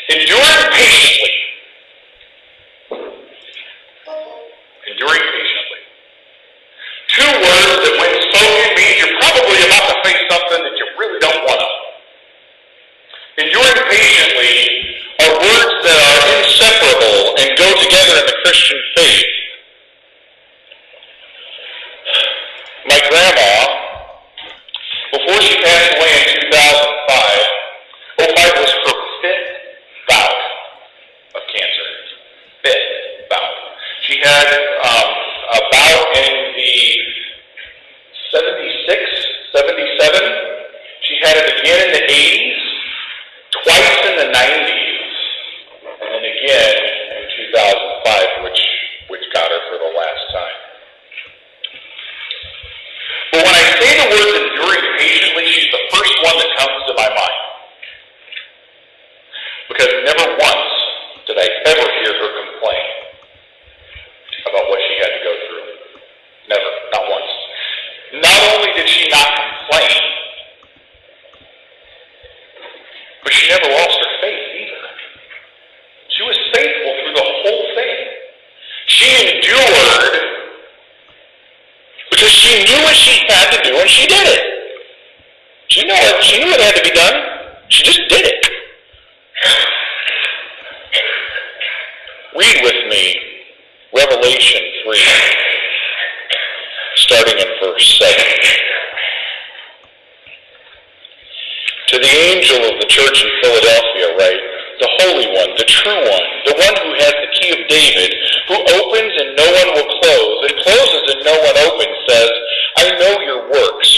Enduring patiently. Enduring patiently. Two words that when spoken means you're probably about to face something that you really don't want to. Enduring patiently are words that are inseparable and go together in the Christian faith. My grandma, before she passed away in 2005, 05 was her fifth bout of cancer. Fifth bout. She had a bout in the 76, 77. She had it again in the 80s, twice in the 90s, and then again in 2005, which got her for the last time. But when I say the words enduring patiently, she's the first one that comes to my mind. Because never once did I ever hear her complain about what she had to go through. Never. Not once. Not only did she not complain, but she never lost her faith either. She was faithful through the whole thing. She endured because she knew what she had to do and she did it. She knew it had to be done. She just did it. Read with me Revelation 3, starting in verse 7. To the angel of the church in Philadelphia write, the Holy One, the true one, the one who has the key of David, who opens and no one will close, and closes and no one opens, says, I know your works.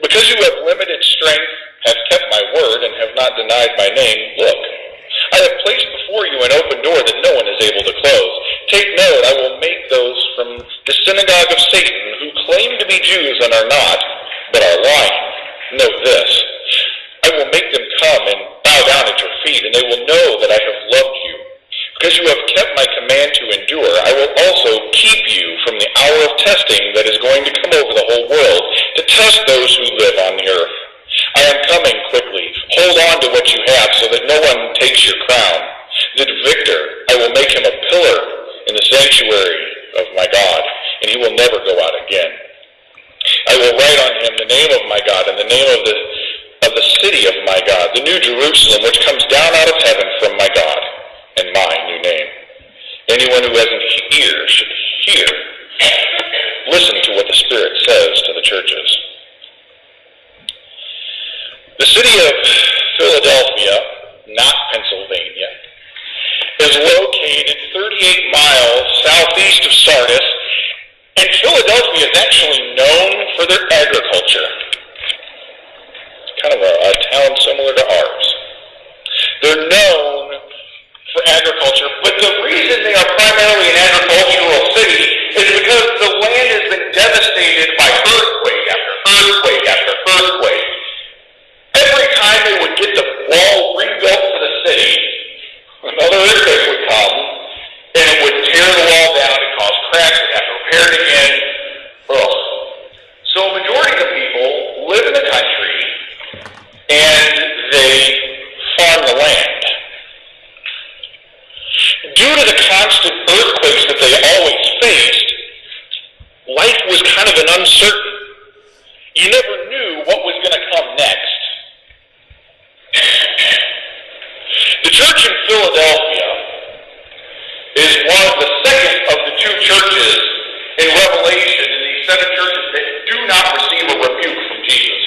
Because you have limited strength, have kept my word, and have not denied my name, look, I have placed before you an open door that no one is able to close. Take note, I will make those from the synagogue of Satan, who claim to be Jews and are not, but are lying. Note this, I will make them come and bow down at your feet, and they will know that I have loved you. Because you have kept my command to endure, I will also keep you from the hour of testing that is going to come over the whole world, to test those who live on the earth. I am coming quickly. Hold on to what you have so that no one takes your crown. The victor, I will make him a pillar in the sanctuary of my God, and he will never go out again. I will write on him the name of my God and the name of the city of my God, the new Jerusalem, which comes down out of heaven from my God, and my new name. Anyone who has an ear should hear. Listen to what the Spirit says to the churches. The city of Philadelphia, not Pennsylvania, is located 38 miles southeast of Sardis, and Philadelphia is actually known for their agriculture. It's kind of a town similar to ours. They're known for agriculture, but the reason they are primarily an agricultural city is because the land has been devastated by earthquake after earthquake after earthquake. Every time they would get the wall rebuilt for the city, another earthquake would come, and it would tear the wall down and cause cracks and have to repair it again. Ugh. So a majority of the people live in the country, and they farm the land. Due to the constant earthquakes that they always faced, life was kind of an uncertain. You never knew what was going to come next. The church in Philadelphia is one of the second of the two churches in Revelation, in these seven churches, that do not receive a rebuke from Jesus.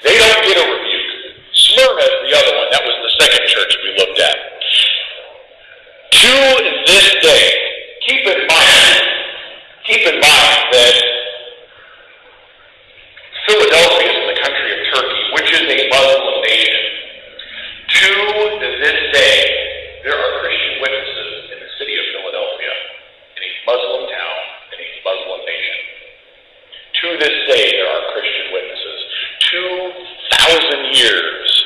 They don't get a rebuke. Smyrna is the other one. That was the second church we looked at. To this day, keep in mind that Philadelphia is in the country of Turkey, which is a Muslim nation. To this day, there are Christian witnesses in the city of Philadelphia, in a Muslim town, in a Muslim nation. To this day, there are Christian witnesses. 2,000 years,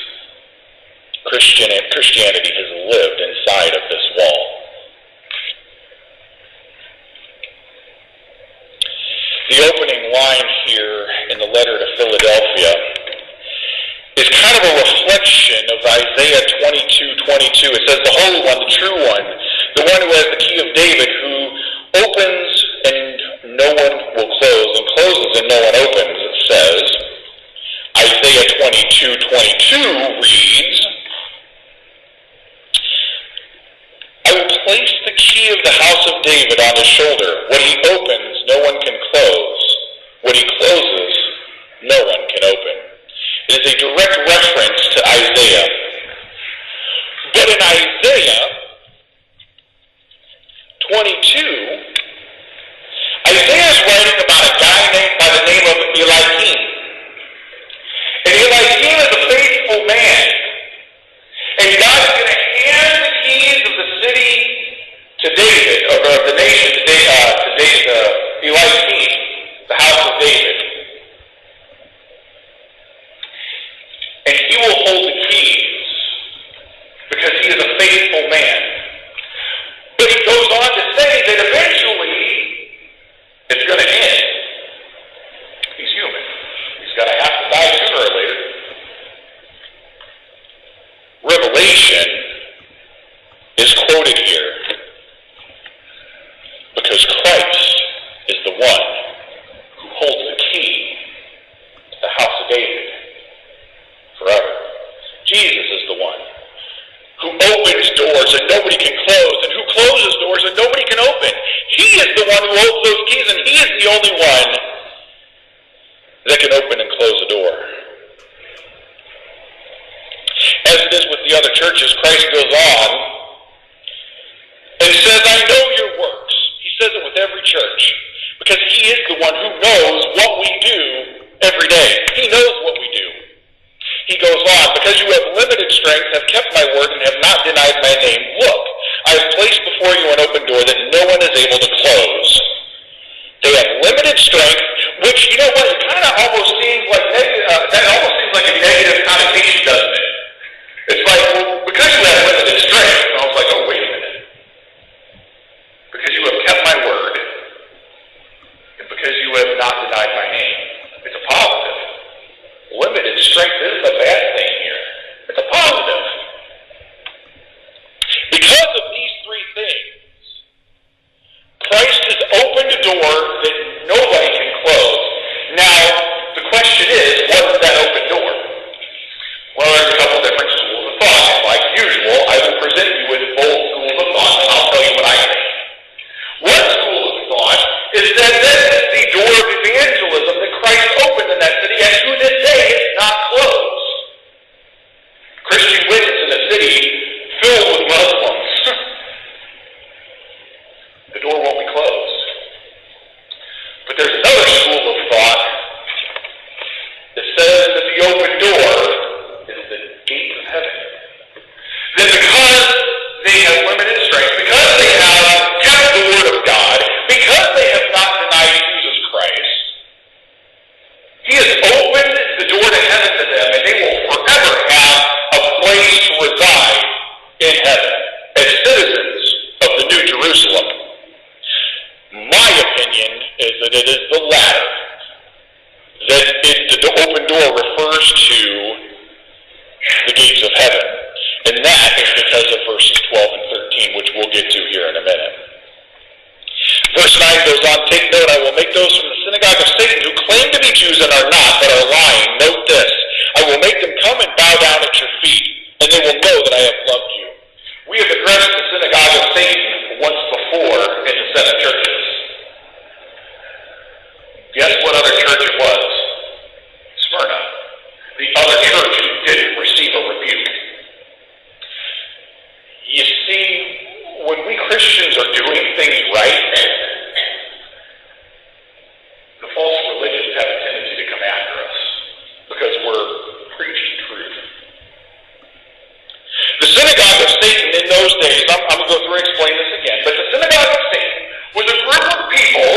Christianity has lived inside of this wall. The opening line here in the letter to Philadelphia is kind of a reflection of Isaiah 22:22, Holy One, the True One, the one who has the key of David, who opens and no one will close, and closes and no one opens, it says. Isaiah 22:22 reads, I will place the key of the house of David on his shoulder. What he opens, no one can close. What he closes, no one can open. It is a direct reference to Isaiah. But in Isaiah 22, Isaiah is writing about a guy named by the name of Eliakim. And Eliakim is a faithful man. And God's going to hand the keys of the city to David, or of the nation to Eliakim, the house of David. And he will hold the keys because he is a faithful man. But he goes on to say that eventually it's going to end. He's human. He's going to have to die sooner or later. Revelation is quoted here because Christ is the one who holds the key to the house of David forever. Jesus is the one who opens doors and nobody can close, and who closes doors and nobody can open. He is the one who holds those keys, and he is the only one that can open and close a door. As it is with the other churches, Christ goes on and says, I know your works. He says it with every church because he is the one who knows what we do every day. He knows what we do. He goes on, because you have limited strength, have kept my word, and have not denied my name. Look, I have placed before you an open door that no one is able to close. They have limited strength, which, you know what, it kind of almost seems like that almost seems like a negative connotation, doesn't it? It's like, well, because you have limited strength, and I was like, oh, wait a minute. Because you have kept my word, and because you have not denied my name. It's a positive. Limited strength isn't a bad thing here. It's a positive. Because of these three things, Christ has opened a door that nobody can close. Now, the question is, what is that open door? Well, there's a couple different schools of thought. And like usual, I will present you with both schools of thought, and I'll tell you what I think. One school of thought is that this is the door of evangelism that Christ opened in that city, and to this day it's not closed. Christian witness in a city filled with Muslims. The door won't be closed. But there's another school of thought that says that the open door is the gate of heaven. That because they have limited strength, because they have kept the word of God, because they have not denied Jesus Christ, he has opened the door to heaven to them, and they will forever have a place to reside in heaven as citizens of the New Jerusalem. My opinion is that it is the latter. That the open door refers to the gates of heaven. And that is because of verses 12 and 13, which we'll get to here in a minute. Verse 9 goes on, take note, I will make those from the synagogue of Satan who claim to be Jews and are not, but are lying. Note this, I will make them come and bow down at your feet, and they will know that I have loved you. We have addressed the synagogue of Satan once before in the Seven Churches. Guess what other church it was? Smyrna. The other church who didn't receive a rebuke. You see, when we Christians are doing things right, the false religions have a tendency to come after us because we're preaching truth. The synagogue of Satan in those days, I'm going to go through and explain this again, but the synagogue of Satan was a group of people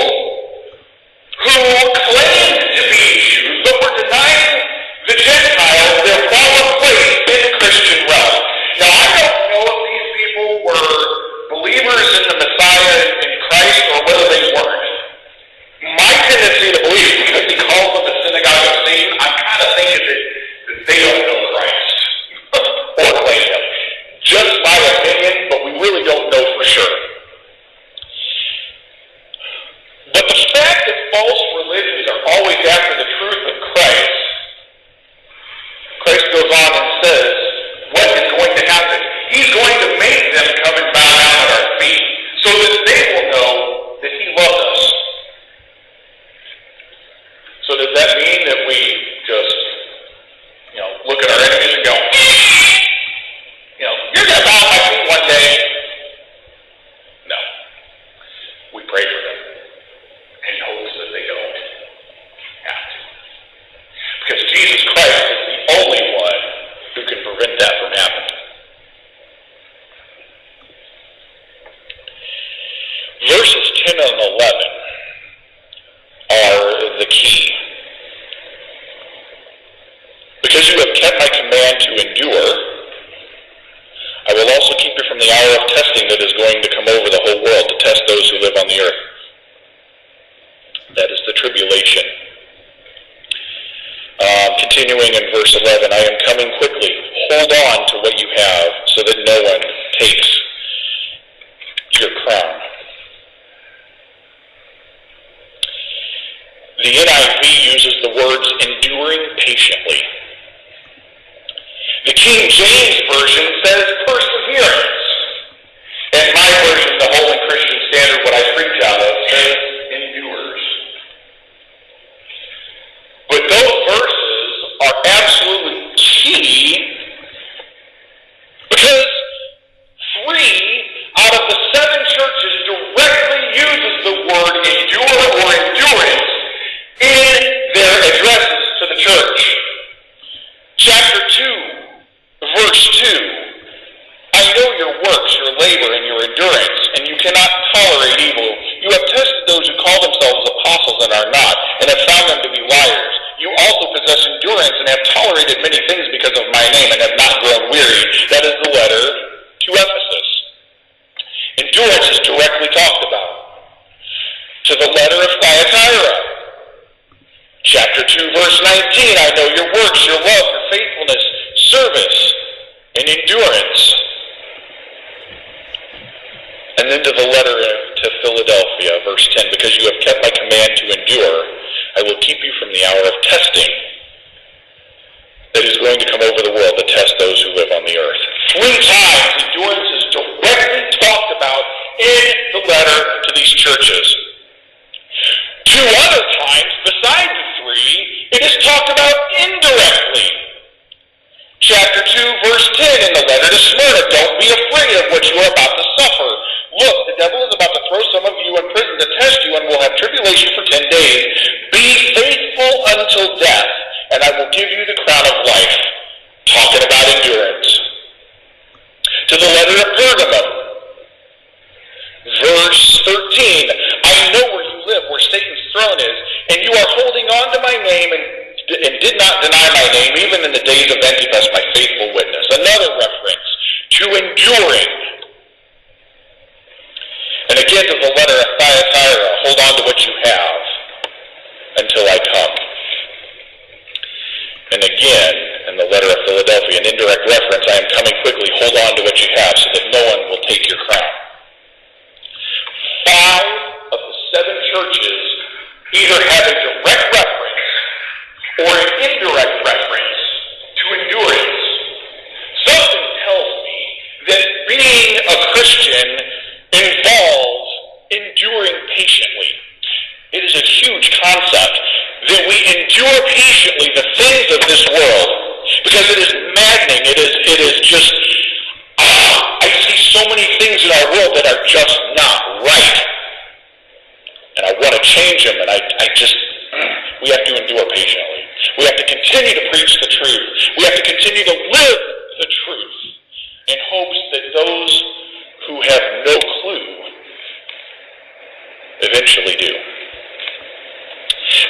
who claimed to be Jews, but were denying the Gentiles their proper place in the Christian realm. Now, I don't know if these people were believers in the Messiah in Christ 11 are the key. Because you have kept my command to endure, I will also keep you from the hour of testing that is going to come over the whole world to test those who live on the earth. That is the tribulation. Continuing in verse 11, I am coming quickly. Hold on to what you have so that no one takes your crown. The NIV uses the words enduring patiently. The King James Version says perseverance. And my version, the Holy Christian Standard, what I preach out of, says endures. But those verses are absolutely key because 3 out of the 7 churches directly uses the word endure or endurance in their addresses to the church. Chapter 2, verse 2, I know your works, your labor, and your endurance, and you cannot tolerate evil. You have tested those who call themselves apostles and are not, and have found them to be liars. You also possess endurance and have tolerated many things because of my name and have not grown weary. That is the letter to Ephesus. Endurance is directly talked about. To the letter of Thyatira, chapter 2, verse 19, I know your works, your love, your faithfulness, service, and endurance. And then to the letter to Philadelphia, verse 10, because you have kept my command to endure, I will keep you from the hour of testing that is going to come over the world to test those who live on the earth. 3 times endurance is directly talked about in the letter to these churches. 2 other times, besides the 3, it is talked about indirectly. Chapter 2, verse 10 in the letter to Smyrna, don't be afraid of what you are about to suffer. Look, the devil is about to throw some of you in prison to test you and will have tribulation for 10 days. Be faithful until death, and I will give you the crown of life. Talking about endurance. To the letter of Pergamum, verse 13, I know where you live, where Satan's throne is, and you are holding on to my name and did not deny my name, even in the days of Antipas, my faithful witness. Another reference to enduring. And again to the letter of Thyatira, hold on to what you have until I come. And again, in the letter of Philadelphia, an indirect reference, I am coming quickly, hold on to what you have so that no one will take your crown. 5 of the 7 churches either have a direct reference or an indirect reference to endurance. Something tells me that being a Christian involves enduring patiently. It is a huge concept that we endure patiently the things of this world because it is maddening. It is just, I see so many things in our world that are just not right. And I want to change them, and we have to endure patiently. We have to continue to preach the truth. We have to continue to live the truth in hopes that those who have no clue eventually do.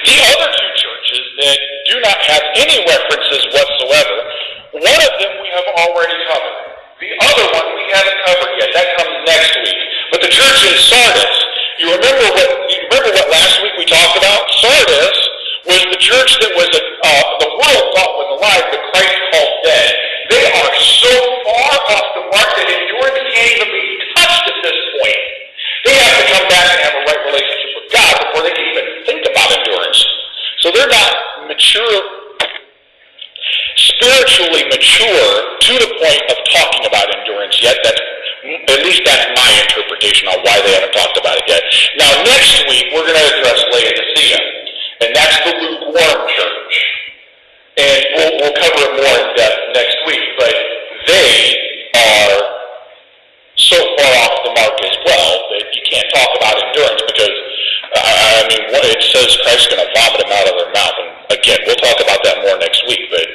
The other 2 churches that do not have any references whatsoever, one of them we have already covered. The other one we haven't covered yet. That comes next week. But the church in Sardis, you remember what last week we talked about? Sardis was the church that was the world thought was alive, but Christ called dead. They are so far off the mark that endurance can't even be touched at this point. They have to come back and have a right relationship with God before they can even think about endurance. So they're not spiritually mature to the point of talking about endurance yet. At least that's my interpretation on why they haven't talked about it yet. Now next week we're going to address Laodicea, and that's the lukewarm church. And we'll cover it more in depth next week, but they are so far off the mark as well that you can't talk about endurance because, it says Christ's going to vomit them out of their mouth. And again, we'll talk about that more next week, but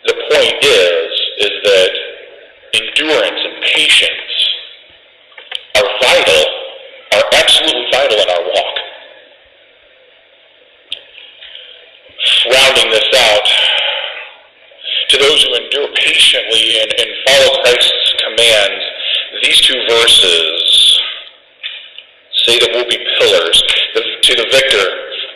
the point is that endurance and patience are vital, are excellent commands, these two verses say that we'll be pillars. To the victor,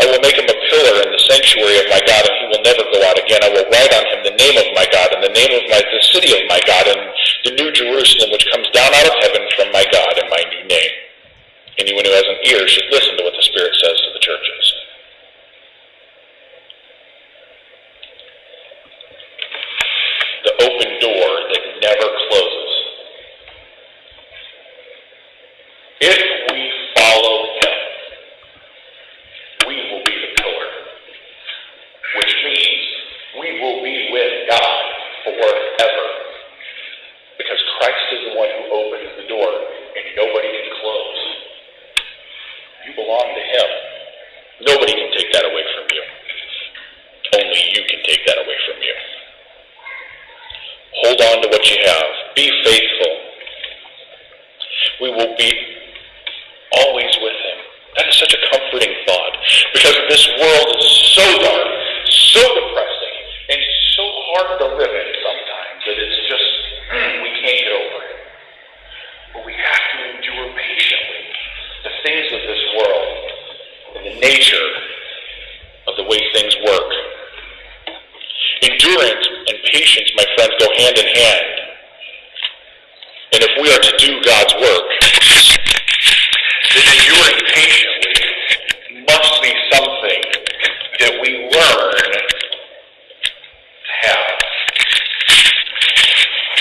I will make him a pillar in the sanctuary of my God, and he will never go out again. I will write on him the name of my God, and the name of the city of my God, and the new Jerusalem, which comes down out of heaven from my God, and my new name. Anyone who has an ear should listen to what the Spirit says to the churches. The open door that never closes. If we follow him, we will be the pillar, which means we will be with God forever. Because Christ is the one who opens the door and nobody can close. You belong to him. Nobody can take that away from you. Only you can take that away from you. Hold on to what you have. Be faithful. We will be always with him. That is such a comforting thought. Because this world is so dark, so depressing, and so hard to live in sometimes that it's just, we can't get over it. But we have to endure patiently the things of this world and the nature of the way things work. Endurance and patience, my friends, go hand in hand. And if we are to do God's work, then enduring patiently must be something that we learn to have.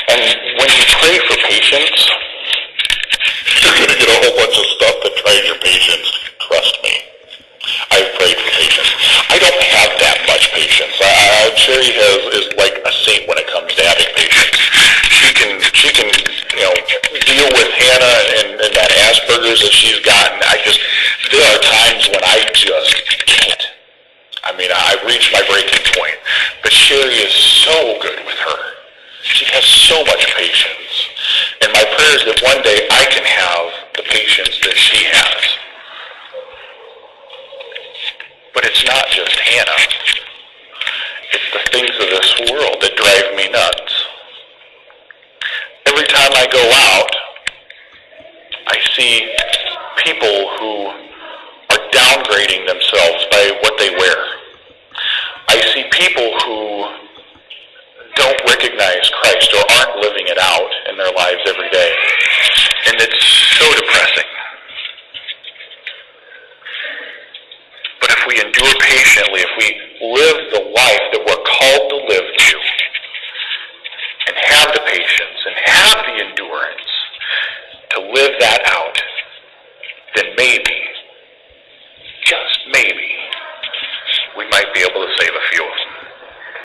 And when you pray for patience, you're going to get a whole bunch of stuff that tries your patience. Trust me. I've prayed for patience. I don't have that much patience. Sherry is like a saint when it comes to having patience. She can deal with Hannah and that Asperger's that she's gotten. There are times when I just can't. I mean, I've reached my breaking point. But Sherry is so good with her. She has so much patience. And my prayer is that one day I can have the patience that she has. But it's not just Hannah. It's the things of this world that drive me nuts. Every time I go out, I see people who are downgrading themselves by what they wear. I see people who don't recognize Christ or aren't living it out in their lives every day. And it's so depressing. But if we endure patiently, if we live the life that we're called to live to, and have the patience and have the endurance to live that out, then maybe, just maybe,